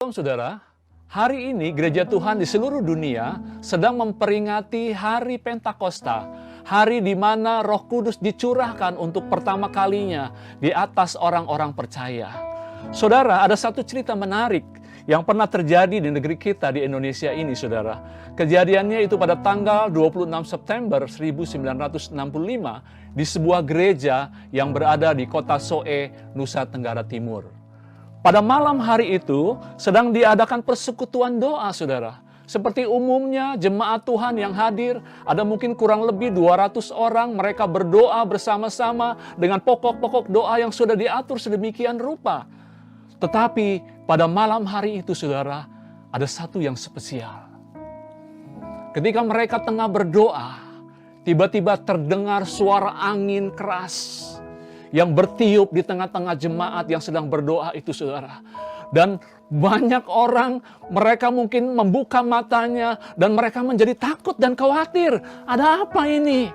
Shalom saudara, hari ini gereja Tuhan di seluruh dunia sedang memperingati hari Pentakosta, hari di mana Roh Kudus dicurahkan untuk pertama kalinya di atas orang-orang percaya. Saudara, ada satu cerita menarik yang pernah terjadi di negeri kita di Indonesia ini, saudara. Kejadiannya itu pada tanggal 26 September 1965 di sebuah gereja yang berada di kota Soe, Nusa Tenggara Timur. Pada malam hari itu sedang diadakan persekutuan doa, saudara. Seperti umumnya jemaat Tuhan yang hadir, ada mungkin kurang lebih 200 orang, mereka berdoa bersama-sama dengan pokok-pokok doa yang sudah diatur sedemikian rupa. Tetapi pada malam hari itu, saudara, ada satu yang spesial. Ketika mereka tengah berdoa, tiba-tiba terdengar suara angin keras yang bertiup di tengah-tengah jemaat yang sedang berdoa itu, saudara. Dan banyak orang, mereka mungkin membuka matanya dan mereka menjadi takut dan khawatir. Ada apa ini?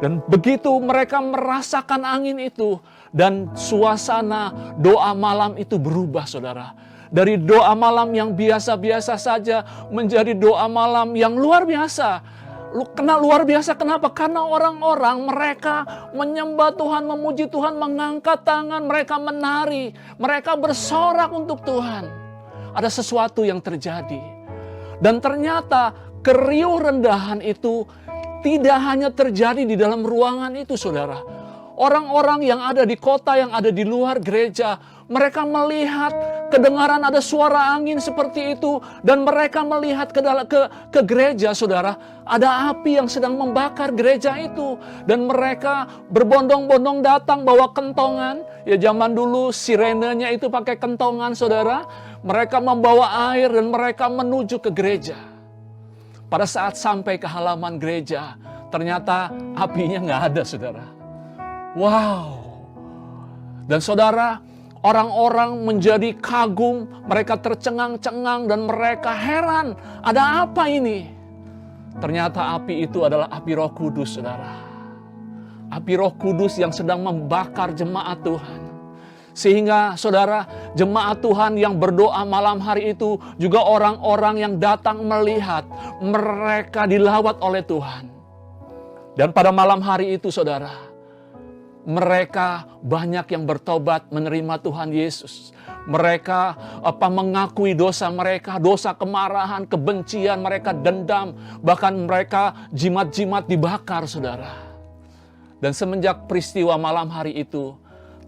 Dan begitu mereka merasakan angin itu dan suasana doa malam itu berubah, saudara. Dari doa malam yang biasa-biasa saja menjadi doa malam yang luar biasa. Luar biasa kenapa? Karena orang-orang mereka menyembah Tuhan, memuji Tuhan, mengangkat tangan, mereka menari, mereka bersorak untuk Tuhan. Ada sesuatu yang terjadi. Dan ternyata keriuh rendahan itu tidak hanya terjadi di dalam ruangan itu, saudara. Orang-orang yang ada di kota, yang ada di luar gereja, mereka melihat, kedengaran ada suara angin seperti itu, dan mereka melihat ke gereja, saudara. Ada api yang sedang membakar gereja itu, dan mereka berbondong-bondong datang bawa kentongan. Ya, zaman dulu sirenenya itu pakai kentongan, saudara. Mereka membawa air dan mereka menuju ke gereja. Pada saat sampai ke halaman gereja, ternyata apinya nggak ada, saudara. Wow. Dan saudara, orang-orang menjadi kagum, mereka tercengang-cengang dan mereka heran. Ada apa ini? Ternyata api itu adalah api Roh Kudus, saudara. Api Roh Kudus yang sedang membakar jemaat Tuhan. Sehingga saudara, jemaat Tuhan yang berdoa malam hari itu juga orang-orang yang datang melihat mereka dilawat oleh Tuhan. Dan pada malam hari itu, saudara, mereka banyak yang bertobat menerima Tuhan Yesus. Mereka mengakui dosa mereka, dosa kemarahan, kebencian, mereka dendam, bahkan mereka jimat-jimat dibakar, saudara. Dan semenjak peristiwa malam hari itu,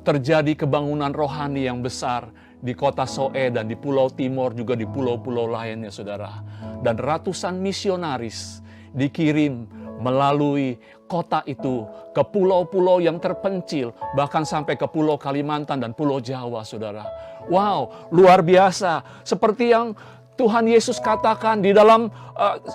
terjadi kebangunan rohani yang besar di kota Soe dan di Pulau Timur, juga di pulau-pulau lainnya, saudara. Dan ratusan misionaris dikirim melalui kota itu ke pulau-pulau yang terpencil, bahkan sampai ke Pulau Kalimantan dan Pulau Jawa, saudara. Wow, luar biasa. Seperti yang Tuhan Yesus katakan di dalam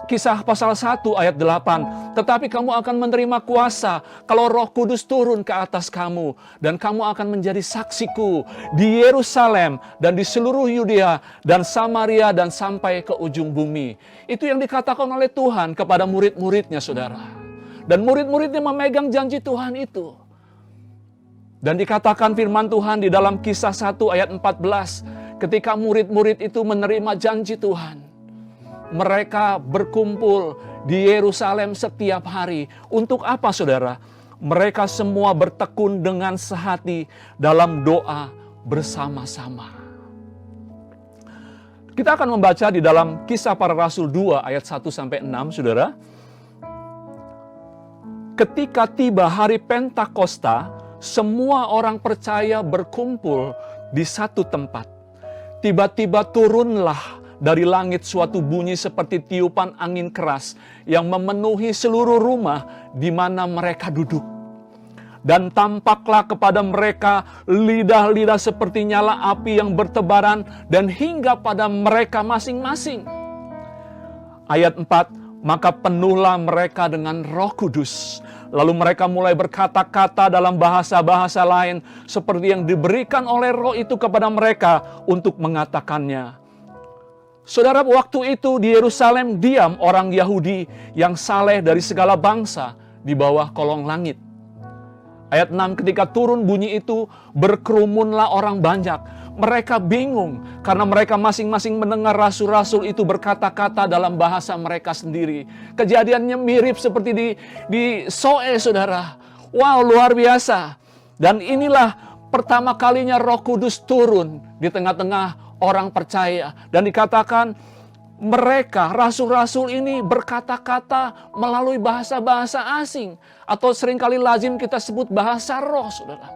Kisah pasal 1 ayat 8. Tetapi kamu akan menerima kuasa kalau Roh Kudus turun ke atas kamu. Dan kamu akan menjadi saksiku di Yerusalem dan di seluruh Yudea dan Samaria dan sampai ke ujung bumi. Itu yang dikatakan oleh Tuhan kepada murid-muridnya, saudara. Dan murid-muridnya memegang janji Tuhan itu. Dan dikatakan firman Tuhan di dalam Kisah 1 ayat 14. Ketika murid-murid itu menerima janji Tuhan, mereka berkumpul di Yerusalem setiap hari. Untuk apa, saudara? Mereka semua bertekun dengan sehati dalam doa bersama-sama. Kita akan membaca di dalam Kisah Para Rasul 2 ayat 1-6, saudara. Ketika tiba hari Pentakosta, semua orang percaya berkumpul di satu tempat. Tiba-tiba turunlah dari langit suatu bunyi seperti tiupan angin keras yang memenuhi seluruh rumah di mana mereka duduk. Dan tampaklah kepada mereka lidah-lidah seperti nyala api yang bertebaran dan hingga pada mereka masing-masing. Ayat 4, maka penuhlah mereka dengan Roh Kudus. Lalu mereka mulai berkata-kata dalam bahasa-bahasa lain seperti yang diberikan oleh Roh itu kepada mereka untuk mengatakannya. Saudara, waktu itu di Yerusalem diam orang Yahudi yang saleh dari segala bangsa di bawah kolong langit. Ayat 6, ketika turun bunyi itu, berkerumunlah orang banyak. Mereka bingung karena mereka masing-masing mendengar rasul-rasul itu berkata-kata dalam bahasa mereka sendiri. Kejadiannya mirip seperti di Soe, saudara. Wow, luar biasa. Dan inilah pertama kalinya Roh Kudus turun di tengah-tengah orang percaya. Dan dikatakan mereka, rasul-rasul ini berkata-kata melalui bahasa-bahasa asing. Atau seringkali lazim kita sebut bahasa roh, saudara.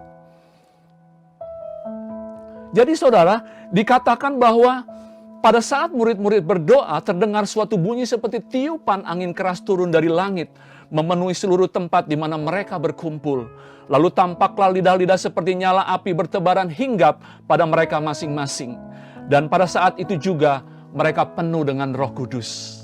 Jadi saudara, dikatakan bahwa pada saat murid-murid berdoa, terdengar suatu bunyi seperti tiupan angin keras turun dari langit, memenuhi seluruh tempat di mana mereka berkumpul. Lalu tampaklah lidah-lidah seperti nyala api bertebaran hinggap pada mereka masing-masing. Dan pada saat itu juga, mereka penuh dengan Roh Kudus.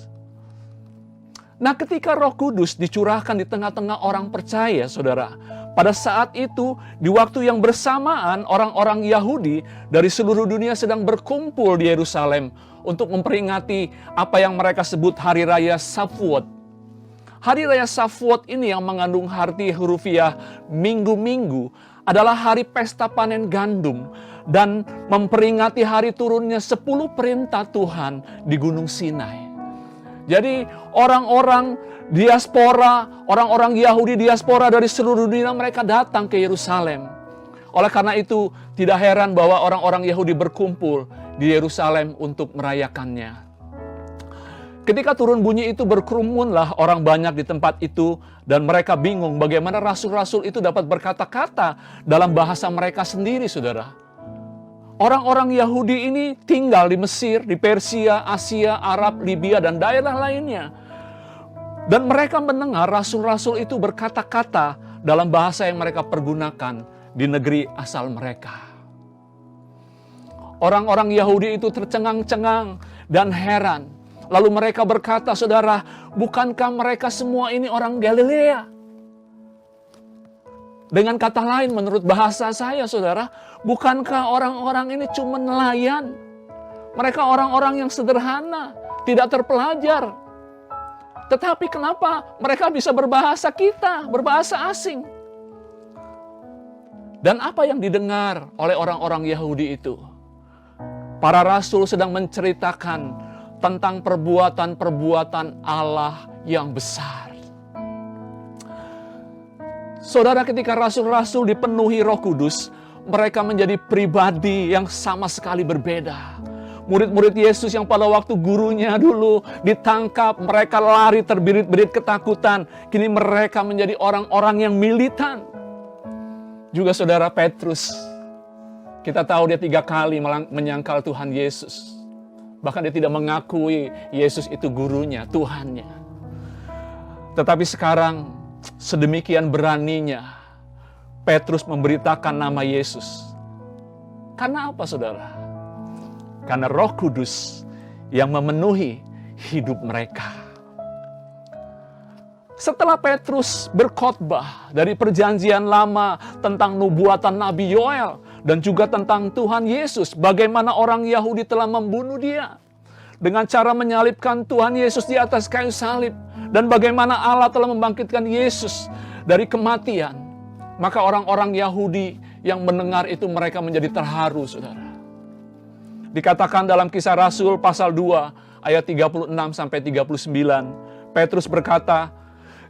Nah, ketika Roh Kudus dicurahkan di tengah-tengah orang percaya, saudara, pada saat itu, di waktu yang bersamaan, orang-orang Yahudi dari seluruh dunia sedang berkumpul di Yerusalem untuk memperingati apa yang mereka sebut Hari Raya Shavuot. Hari Raya Shavuot ini yang mengandung arti hurufiah minggu-minggu adalah hari pesta panen gandum dan memperingati hari turunnya 10 perintah Tuhan di Gunung Sinai. Jadi orang-orang diaspora, orang-orang Yahudi diaspora dari seluruh dunia mereka datang ke Yerusalem. Oleh karena itu tidak heran bahwa orang-orang Yahudi berkumpul di Yerusalem untuk merayakannya. Ketika turun bunyi itu berkerumunlah orang banyak di tempat itu dan mereka bingung bagaimana rasul-rasul itu dapat berkata-kata dalam bahasa mereka sendiri, saudara. Orang-orang Yahudi ini tinggal di Mesir, di Persia, Asia, Arab, Libya, dan daerah lainnya. Dan mereka mendengar rasul-rasul itu berkata-kata dalam bahasa yang mereka pergunakan di negeri asal mereka. Orang-orang Yahudi itu tercengang-cengang dan heran. Lalu mereka berkata, saudara, bukankah mereka semua ini orang Galilea? Dengan kata lain, menurut bahasa saya, saudara, bukankah orang-orang ini cuma nelayan? Mereka orang-orang yang sederhana, tidak terpelajar. Tetapi kenapa mereka bisa berbahasa kita, berbahasa asing? Dan apa yang didengar oleh orang-orang Yahudi itu? Para rasul sedang menceritakan tentang perbuatan-perbuatan Allah yang besar. Saudara, ketika rasul-rasul dipenuhi Roh Kudus, mereka menjadi pribadi yang sama sekali berbeda. Murid-murid Yesus yang pada waktu gurunya dulu ditangkap, mereka lari terbirit-birit ketakutan. Kini mereka menjadi orang-orang yang militan. Juga saudara Petrus, kita tahu dia 3 kali menyangkal Tuhan Yesus. Bahkan dia tidak mengakui Yesus itu gurunya, Tuhannya. Tetapi sekarang sedemikian beraninya Petrus memberitakan nama Yesus. Karena apa, saudara? Karena Roh Kudus yang memenuhi hidup mereka. Setelah Petrus berkhotbah dari perjanjian lama tentang nubuatan Nabi Yoel dan juga tentang Tuhan Yesus, bagaimana orang Yahudi telah membunuh dia dengan cara menyalibkan Tuhan Yesus di atas kayu salib, dan bagaimana Allah telah membangkitkan Yesus dari kematian, maka orang-orang Yahudi yang mendengar itu mereka menjadi terharu, saudara. Dikatakan dalam Kisah Rasul pasal 2 ayat 36 sampai 39, Petrus berkata,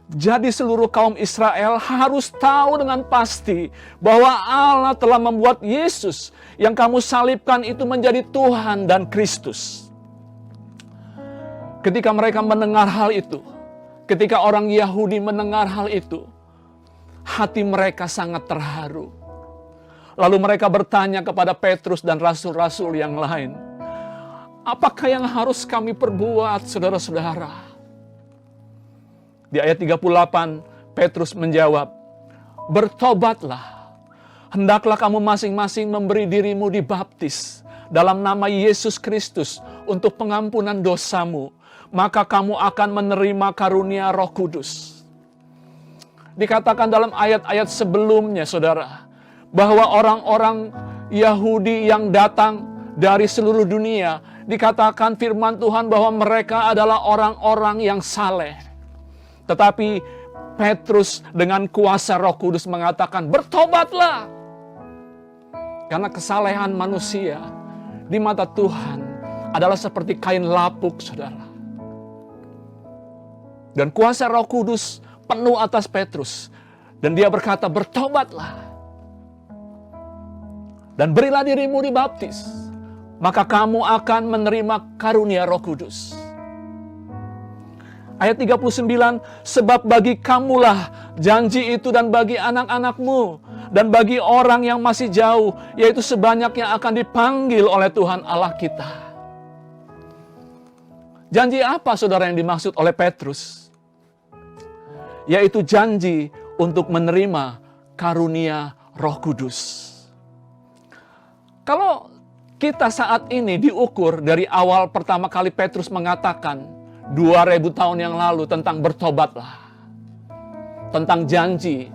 jadi seluruh kaum Israel harus tahu dengan pasti bahwa Allah telah membuat Yesus yang kamu salibkan itu menjadi Tuhan dan Kristus. Ketika mereka mendengar hal itu, ketika orang Yahudi mendengar hal itu, hati mereka sangat terharu. Lalu mereka bertanya kepada Petrus dan rasul-rasul yang lain, apakah yang harus kami perbuat, saudara-saudara? Di ayat 38, Petrus menjawab, bertobatlah, hendaklah kamu masing-masing memberi dirimu dibaptis dalam nama Yesus Kristus untuk pengampunan dosamu, maka kamu akan menerima karunia Roh Kudus. Dikatakan dalam ayat-ayat sebelumnya, saudara, bahwa orang-orang Yahudi yang datang dari seluruh dunia, dikatakan firman Tuhan bahwa mereka adalah orang-orang yang saleh. Tetapi Petrus dengan kuasa Roh Kudus mengatakan, bertobatlah. Karena kesalehan manusia di mata Tuhan adalah seperti kain lapuk, saudara. Dan kuasa Roh Kudus penuh atas Petrus. Dan dia berkata, bertobatlah. Dan berilah dirimu dibaptis. Maka kamu akan menerima karunia Roh Kudus. Ayat 39, sebab bagi kamulah janji itu dan bagi anak-anakmu dan bagi orang yang masih jauh, yaitu sebanyak yang akan dipanggil oleh Tuhan Allah kita. Janji apa saudara yang dimaksud oleh Petrus? Yaitu janji untuk menerima karunia Roh Kudus. Kalau kita saat ini diukur dari awal pertama kali Petrus mengatakan 2000 tahun yang lalu tentang bertobatlah, tentang janji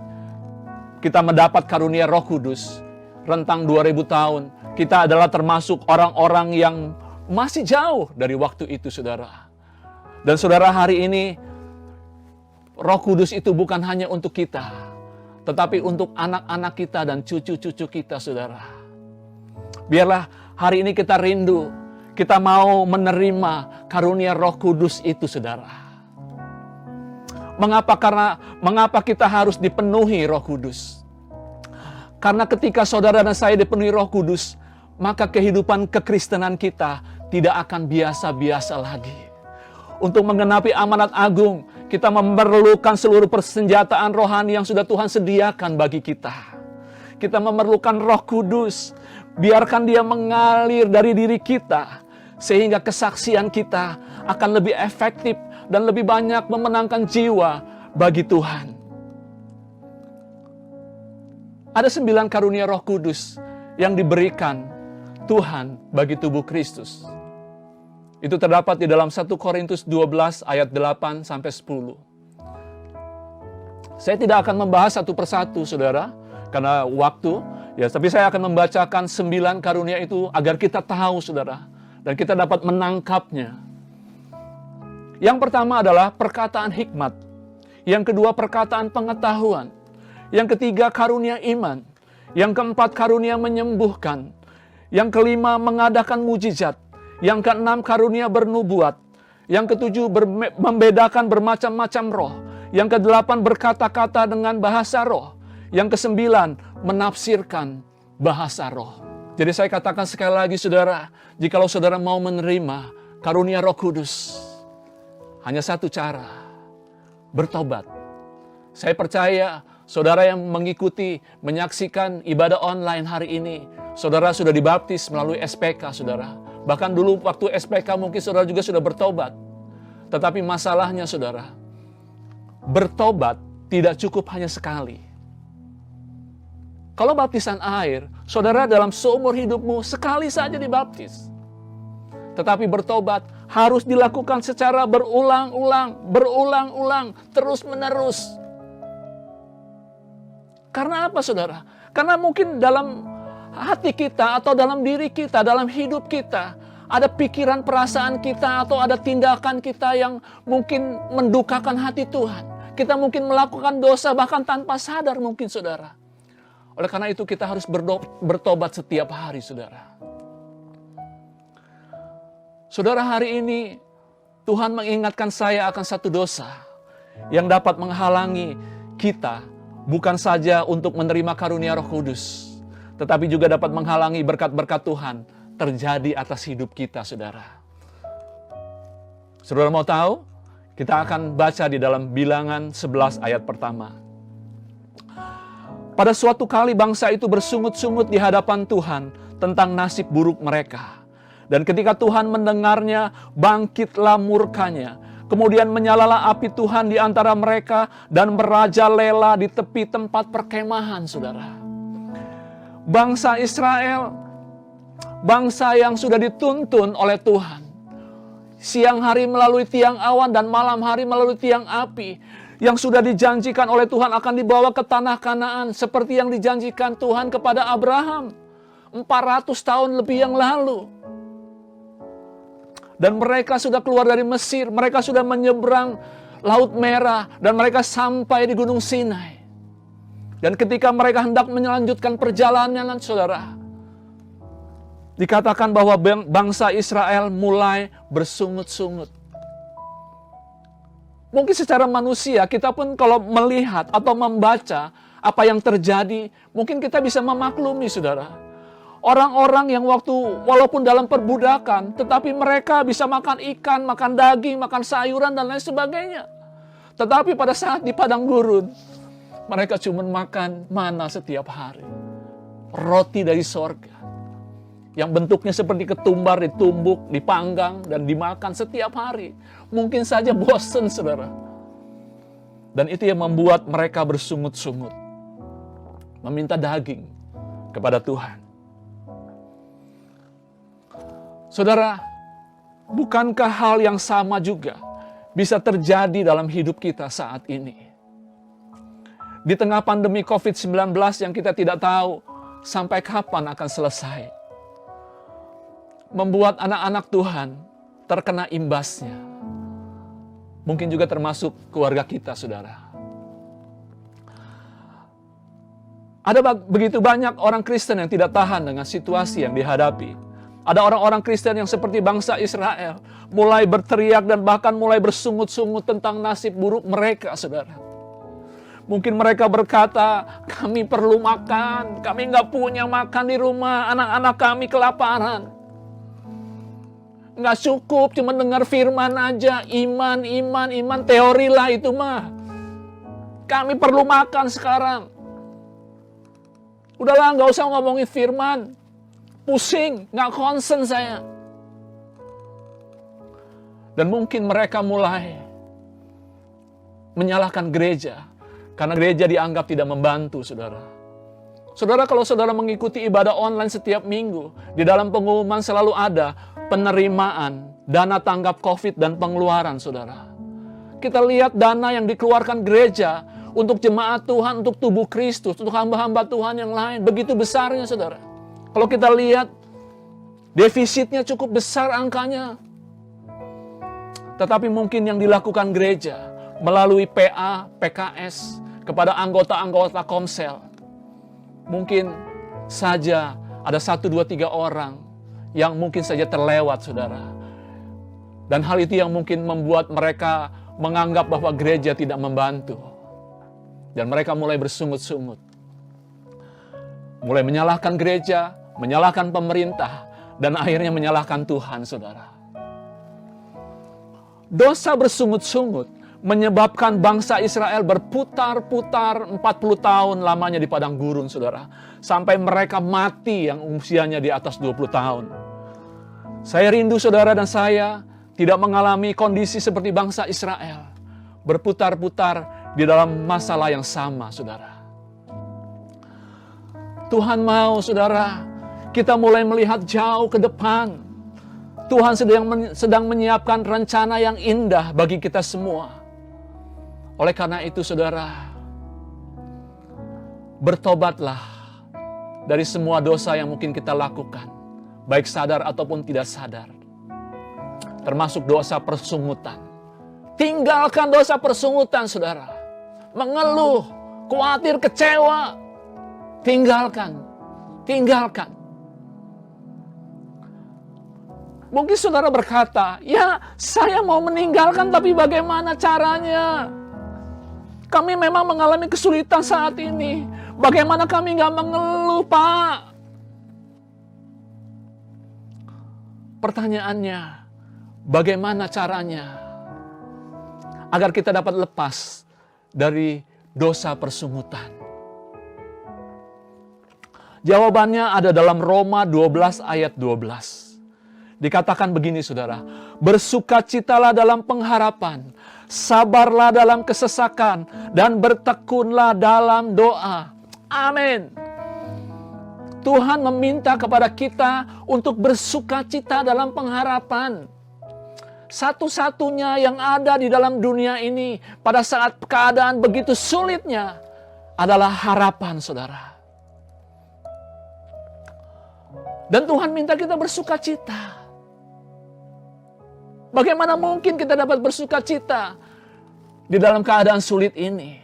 kita mendapat karunia Roh Kudus, rentang 2000 tahun, kita adalah termasuk orang-orang yang masih jauh dari waktu itu, saudara. Dan saudara, hari ini Roh Kudus itu bukan hanya untuk kita, tetapi untuk anak-anak kita dan cucu-cucu kita, saudara. Biarlah hari ini kita rindu, kita mau menerima karunia Roh Kudus itu, saudara. Mengapa kita harus dipenuhi Roh Kudus? Karena ketika saudara dan saya dipenuhi Roh Kudus, maka kehidupan kekristenan kita tidak akan biasa-biasa lagi. Untuk menggenapi amanat agung, kita memerlukan seluruh persenjataan rohani yang sudah Tuhan sediakan bagi kita. Kita memerlukan Roh Kudus. Biarkan dia mengalir dari diri kita, sehingga kesaksian kita akan lebih efektif dan lebih banyak memenangkan jiwa bagi Tuhan. Ada 9 karunia Roh Kudus yang diberikan Tuhan bagi tubuh Kristus. Itu terdapat di dalam 1 Korintus 12 ayat 8 sampai 10. Saya tidak akan membahas satu persatu, saudara, karena waktu. Ya, tapi saya akan membacakan 9 karunia itu agar kita tahu, saudara, dan kita dapat menangkapnya. Yang pertama adalah perkataan hikmat. Yang kedua, perkataan pengetahuan. Yang ketiga, karunia iman. Yang keempat, karunia menyembuhkan. Yang kelima, mengadakan mujizat. Yang keenam, karunia bernubuat. Yang ketujuh, membedakan bermacam-macam roh. Yang kedelapan, berkata-kata dengan bahasa roh. Yang kesembilan, menafsirkan bahasa roh. Jadi saya katakan sekali lagi, saudara, jikalau saudara mau menerima karunia Roh Kudus, hanya satu cara, bertobat. Saya percaya saudara yang mengikuti, menyaksikan ibadah online hari ini, saudara sudah dibaptis melalui SPK, saudara. Bahkan dulu waktu SPK mungkin saudara juga sudah bertobat. Tetapi masalahnya, saudara, bertobat tidak cukup hanya sekali. Kalau baptisan air, saudara dalam seumur hidupmu sekali saja dibaptis. Tetapi bertobat harus dilakukan secara berulang-ulang, terus-menerus. Karena apa, saudara? Karena mungkin dalam hati kita atau dalam diri kita, dalam hidup kita, ada pikiran perasaan kita atau ada tindakan kita yang mungkin mendukakan hati Tuhan. Kita mungkin melakukan dosa bahkan tanpa sadar mungkin, saudara. Oleh karena itu kita harus bertobat setiap hari, saudara. Saudara, hari ini Tuhan mengingatkan saya akan satu dosa yang dapat menghalangi kita bukan saja untuk menerima karunia Roh Kudus, tetapi juga dapat menghalangi berkat-berkat Tuhan terjadi atas hidup kita, saudara. Saudara mau tahu? Kita akan baca di dalam Bilangan 11 ayat pertama. Pada suatu kali bangsa itu bersungut-sungut di hadapan Tuhan tentang nasib buruk mereka. Dan ketika Tuhan mendengarnya, bangkitlah murkanya. Kemudian menyalalah api Tuhan di antara mereka dan merajalela di tepi tempat perkemahan, saudara. Bangsa Israel, bangsa yang sudah dituntun oleh Tuhan. Siang hari melalui tiang awan dan malam hari melalui tiang api. Yang sudah dijanjikan oleh Tuhan akan dibawa ke tanah Kanaan. Seperti yang dijanjikan Tuhan kepada Abraham 400 tahun lebih yang lalu. Dan mereka sudah keluar dari Mesir. Mereka sudah menyeberang Laut Merah, dan mereka sampai di Gunung Sinai. Dan ketika mereka hendak melanjutkan perjalanan, saudara, dikatakan bahwa bangsa Israel mulai bersungut-sungut. Mungkin secara manusia, kita pun kalau melihat atau membaca apa yang terjadi, mungkin kita bisa memaklumi, saudara. Orang-orang yang walaupun dalam perbudakan, tetapi mereka bisa makan ikan, makan daging, makan sayuran, dan lain sebagainya. Tetapi pada saat di padang gurun, mereka cuma makan mana setiap hari. Roti dari sorga. Yang bentuknya seperti ketumbar, ditumbuk, dipanggang, dan dimakan setiap hari. Mungkin saja bosan, saudara. Dan itu yang membuat mereka bersungut-sungut. Meminta daging kepada Tuhan. Saudara, bukankah hal yang sama juga bisa terjadi dalam hidup kita saat ini? Di tengah pandemi COVID-19 yang kita tidak tahu sampai kapan akan selesai. Membuat anak-anak Tuhan terkena imbasnya. Mungkin juga termasuk keluarga kita, saudara. Ada begitu banyak orang Kristen yang tidak tahan dengan situasi yang dihadapi. Ada orang-orang Kristen yang seperti bangsa Israel, mulai berteriak dan bahkan mulai bersungut-sungut tentang nasib buruk mereka, saudara. Mungkin mereka berkata, kami perlu makan, kami nggak punya makan di rumah, anak-anak kami kelaparan. Nggak cukup cuma dengar firman aja, iman, teori lah itu mah. Kami perlu makan sekarang. Udahlah, nggak usah ngomongin firman. Pusing, nggak concern saya. Dan mungkin mereka mulai menyalahkan gereja. Karena gereja dianggap tidak membantu, saudara. Saudara, kalau saudara mengikuti ibadah online setiap minggu, di dalam pengumuman selalu ada penerimaan, dana tanggap COVID dan pengeluaran, saudara. Kita lihat dana yang dikeluarkan gereja untuk jemaat Tuhan, untuk tubuh Kristus, untuk hamba-hamba Tuhan yang lain. Begitu besarnya, saudara. Kalau kita lihat, defisitnya cukup besar angkanya. Tetapi mungkin yang dilakukan gereja melalui PA, PKS, kepada anggota-anggota Komsel. Mungkin saja ada 1, 2, 3 orang yang mungkin saja terlewat, saudara. Dan hal itu yang mungkin membuat mereka menganggap bahwa gereja tidak membantu. Dan mereka mulai bersungut-sungut. Mulai menyalahkan gereja, menyalahkan pemerintah, dan akhirnya menyalahkan Tuhan, saudara. Dosa bersungut-sungut menyebabkan bangsa Israel berputar-putar 40 tahun lamanya di padang gurun, saudara. Sampai mereka mati yang usianya di atas 20 tahun. Saya rindu saudara dan saya tidak mengalami kondisi seperti bangsa Israel. Berputar-putar di dalam masalah yang sama, saudara. Tuhan mau, saudara, kita mulai melihat jauh ke depan. Tuhan sedang menyiapkan rencana yang indah bagi kita semua. Oleh karena itu, saudara, bertobatlah dari semua dosa yang mungkin kita lakukan, baik sadar ataupun tidak sadar. Termasuk dosa persungutan. Tinggalkan dosa persungutan, saudara. Mengeluh, khawatir, kecewa. Tinggalkan. Mungkin saudara berkata, ya saya mau meninggalkan tapi bagaimana caranya? Kami memang mengalami kesulitan saat ini. Bagaimana kami gak mengeluh, Pak? Pertanyaannya, bagaimana caranya agar kita dapat lepas dari dosa persungutan? Jawabannya ada dalam Roma 12 ayat 12. Dikatakan begini, saudara. Bersukacitalah dalam pengharapan, sabarlah dalam kesesakan, dan bertekunlah dalam doa. Amin. Tuhan meminta kepada kita untuk bersukacita dalam pengharapan. Satu-satunya yang ada di dalam dunia ini pada saat keadaan begitu sulitnya adalah harapan, saudara. Dan Tuhan minta kita bersukacita. Bagaimana mungkin kita dapat bersukacita di dalam keadaan sulit ini.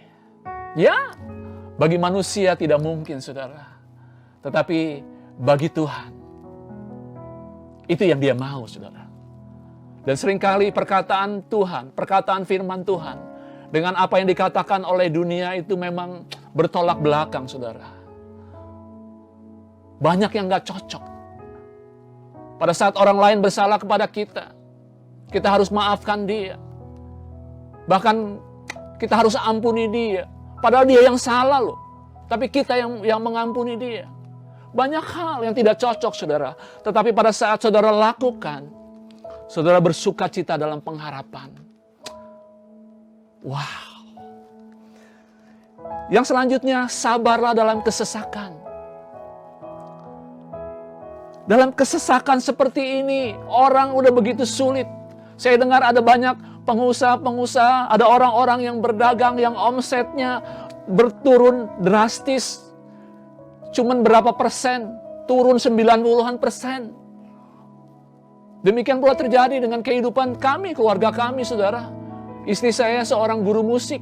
Ya, bagi manusia tidak mungkin, saudara. Tetapi bagi Tuhan, itu yang Dia mau, saudara. Dan seringkali perkataan Tuhan, perkataan firman Tuhan, dengan apa yang dikatakan oleh dunia itu memang bertolak belakang, saudara. Banyak yang gak cocok. Pada saat orang lain bersalah kepada kita harus maafkan dia. Bahkan kita harus ampuni dia. Padahal dia yang salah loh. Tapi kita yang mengampuni dia. Banyak hal yang tidak cocok, saudara. Tetapi pada saat saudara lakukan, saudara bersuka cita dalam pengharapan. Wow. Yang selanjutnya, sabarlah dalam kesesakan. Dalam kesesakan seperti ini, orang udah begitu sulit. Saya dengar ada banyak pengusaha-pengusaha, ada orang-orang yang berdagang yang omsetnya berturun drastis. Cuman berapa persen? Turun 90-an%. Demikian pula terjadi dengan kehidupan kami, keluarga kami, saudara. Istri saya seorang guru musik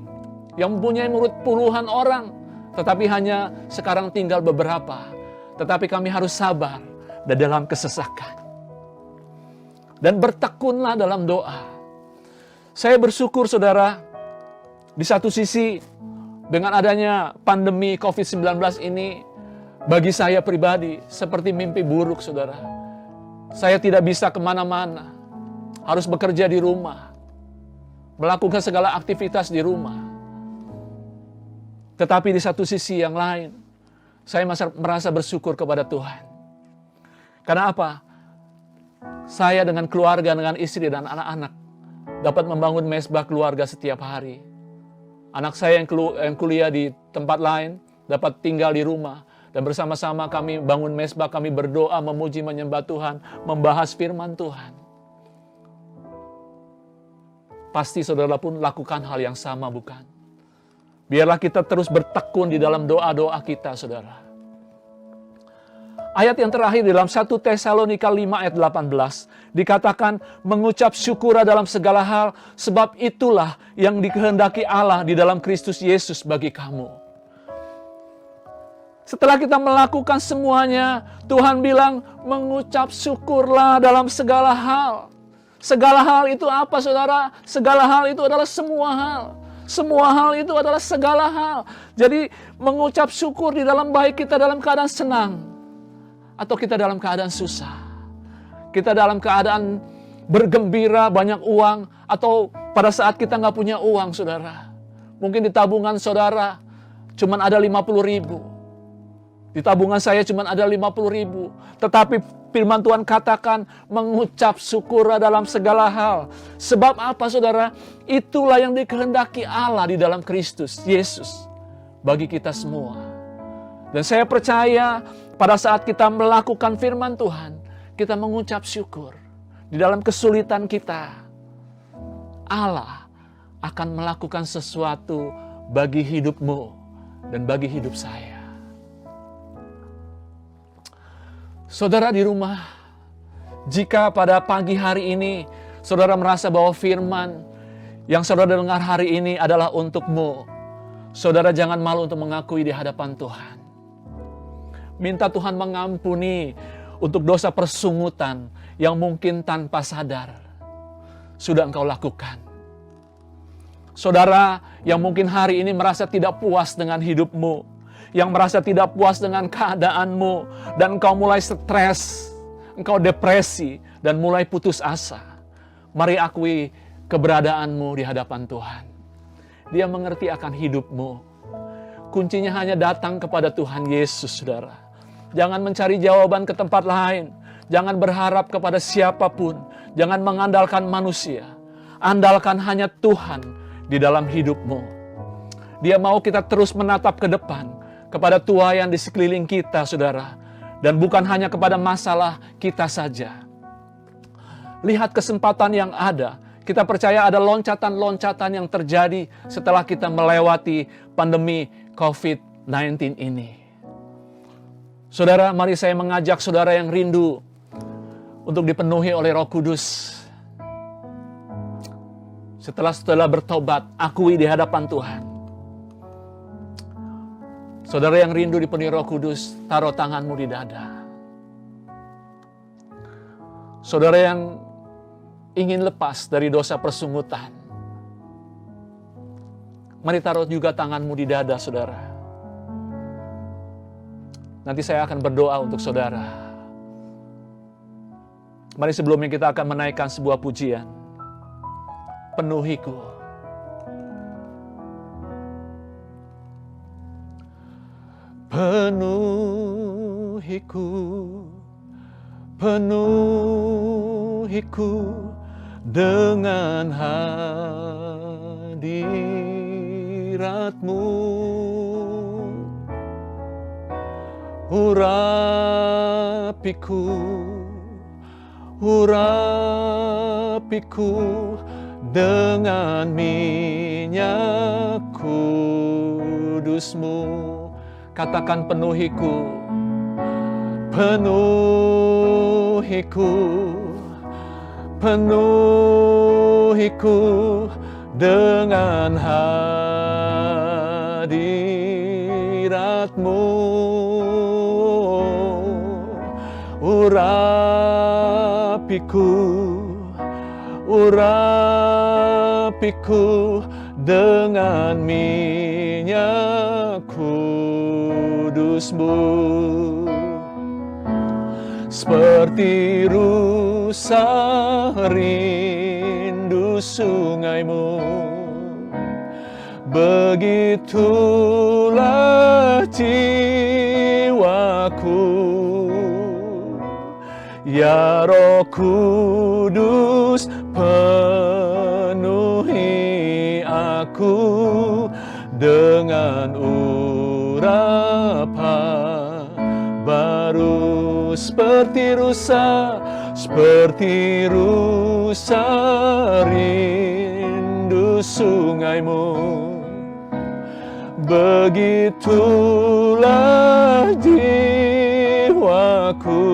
yang mempunyai murid puluhan orang, tetapi hanya sekarang tinggal beberapa. Tetapi kami harus sabar dan dalam kesesakan. Dan bertekunlah dalam doa. Saya bersyukur, saudara, di satu sisi dengan adanya pandemi COVID-19 ini, bagi saya pribadi seperti mimpi buruk, saudara. Saya tidak bisa kemana-mana, harus bekerja di rumah, melakukan segala aktivitas di rumah. Tetapi di satu sisi yang lain, saya masih merasa bersyukur kepada Tuhan. Karena apa? Saya dengan keluarga, dengan istri dan anak-anak dapat membangun mesbah keluarga setiap hari. Anak saya yang kuliah di tempat lain dapat tinggal di rumah. Dan bersama-sama kami bangun mesbah, kami berdoa, memuji, menyembah Tuhan, membahas firman Tuhan. Pasti saudara pun lakukan hal yang sama, bukan? Biarlah kita terus bertekun di dalam doa-doa kita, saudara. Ayat yang terakhir dalam 1 Tesalonika 5 ayat 18 dikatakan mengucap syukur dalam segala hal sebab itulah yang dikehendaki Allah di dalam Kristus Yesus bagi kamu. Setelah kita melakukan semuanya, Tuhan bilang mengucap syukurlah dalam segala hal. Segala hal itu apa, saudara? Segala hal itu adalah semua hal. Semua hal itu adalah segala hal. Jadi mengucap syukur di dalam baik kita dalam keadaan senang atau kita dalam keadaan susah. Kita dalam keadaan bergembira, banyak uang, atau pada saat kita nggak punya uang, saudara. Mungkin di tabungan saudara cuman ada 50.000. Di tabungan saya cuman ada 50.000. Tetapi firman Tuhan katakan mengucap syukur dalam segala hal. Sebab apa, saudara? Itulah yang dikehendaki Allah di dalam Kristus Yesus bagi kita semua. Dan saya percaya pada saat kita melakukan firman Tuhan, kita mengucap syukur. Di dalam kesulitan kita, Allah akan melakukan sesuatu bagi hidupmu dan bagi hidup saya. Saudara di rumah, jika pada pagi hari ini saudara merasa bahwa firman yang saudara dengar hari ini adalah untukmu, saudara jangan malu untuk mengakui di hadapan Tuhan. Minta Tuhan mengampuni untuk dosa persungutan yang mungkin tanpa sadar sudah engkau lakukan. Saudara yang mungkin hari ini merasa tidak puas dengan hidupmu, yang merasa tidak puas dengan keadaanmu, dan engkau mulai stres, engkau depresi, dan mulai putus asa. Mari akui keberadaanmu di hadapan Tuhan. Dia mengerti akan hidupmu. Kuncinya hanya datang kepada Tuhan Yesus, saudara. Jangan mencari jawaban ke tempat lain. Jangan berharap kepada siapapun. Jangan mengandalkan manusia. Andalkan hanya Tuhan di dalam hidupmu. Dia mau kita terus menatap ke depan, kepada tuaian di sekeliling kita, saudara. Dan bukan hanya kepada masalah kita saja. Lihat kesempatan yang ada. Kita percaya ada loncatan-loncatan yang terjadi setelah kita melewati pandemi COVID-19 ini. Saudara, mari saya mengajak saudara yang rindu untuk dipenuhi oleh Roh Kudus. Setelah bertobat, akui di hadapan Tuhan. Saudara yang rindu dipenuhi Roh Kudus, taruh tanganmu di dada. Saudara yang ingin lepas dari dosa persungutan, mari taruh juga tanganmu di dada saudara. Nanti saya akan berdoa untuk saudara. Mari sebelumnya kita akan menaikkan sebuah pujian. Penuhiku. Penuhiku, penuhiku dengan hadirat-Mu. Urapiku, urapiku dengan minyak kudus-Mu. Katakan penuhiku, penuhiku, penuhiku dengan hadirat-Mu. Urapiku, urapiku dengan minyak kudus-Mu. Seperti rusa rindu sungai-Mu, begitulah jiwaku. Ya Roh Kudus, penuhi aku dengan urapan baru. Seperti rusa rindu sungai-Mu, begitulah jiwaku.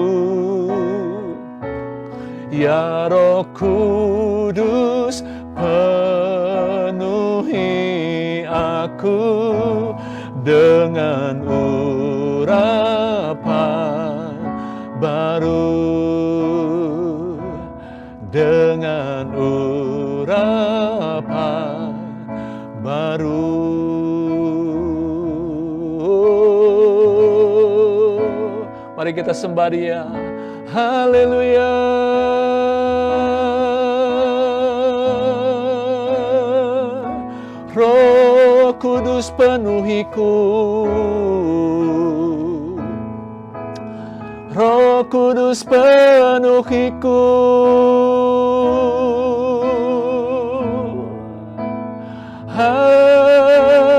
Ya Roh Kudus, penuhi aku dengan urapan baru, dengan urapan baru. Mari kita sembah Dia. Haleluya. Roh Kudus penuhiku, Roh Kudus penuhiku. Haleluya.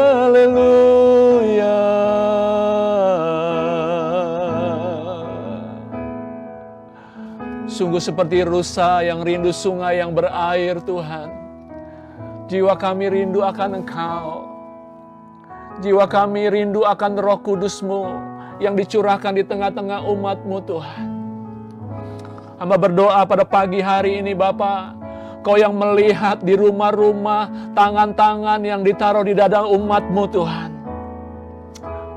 Sungguh seperti rusa yang rindu sungai yang berair, Tuhan. Jiwa kami rindu akan Engkau. Jiwa kami rindu akan Roh Kudus-Mu yang dicurahkan di tengah-tengah umat-Mu, Tuhan. Hamba berdoa pada pagi hari ini, Bapa, Kau yang melihat di rumah-rumah tangan-tangan yang ditaruh di dada umat-Mu, Tuhan.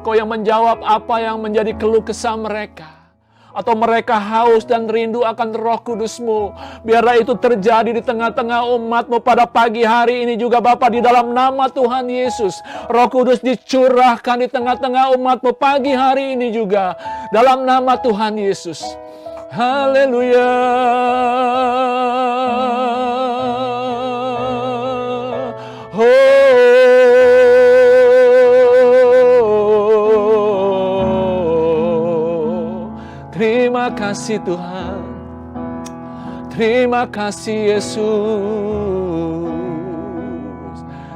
Kau yang menjawab apa yang menjadi keluh kesah mereka. Atau mereka haus dan rindu akan Roh Kudus-Mu. Biarlah itu terjadi di tengah-tengah umat-Mu pada pagi hari ini juga Bapa, di dalam nama Tuhan Yesus. Roh Kudus dicurahkan di tengah-tengah umat-Mu pagi hari ini juga. Dalam nama Tuhan Yesus. Haleluya. Terima kasih Tuhan, terima kasih Yesus,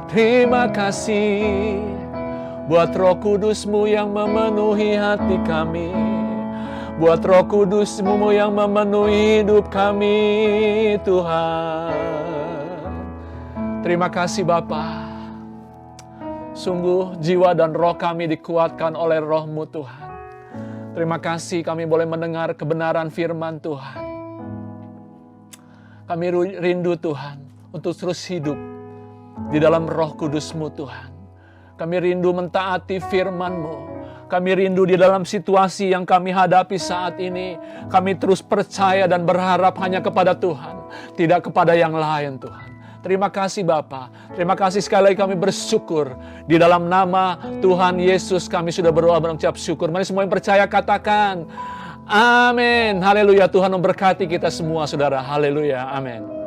terima kasih buat Roh Kudus-Mu yang memenuhi hati kami, buat Roh Kudus-Mu yang memenuhi hidup kami, Tuhan. Terima kasih Bapa, sungguh jiwa dan roh kami dikuatkan oleh Roh-Mu Tuhan. Terima kasih kami boleh mendengar kebenaran firman Tuhan. Kami rindu Tuhan untuk terus hidup di dalam Roh Kudus-Mu Tuhan. Kami rindu mentaati firman-Mu. Kami rindu di dalam situasi yang kami hadapi saat ini. Kami terus percaya dan berharap hanya kepada Tuhan, tidak kepada yang lain Tuhan. Terima kasih Bapa. Terima kasih sekali lagi kami bersyukur. Di dalam nama Tuhan Yesus kami sudah berdoa mengucap syukur. Mari semua yang percaya katakan, amin. Haleluya. Tuhan memberkati kita semua saudara. Haleluya. Amin.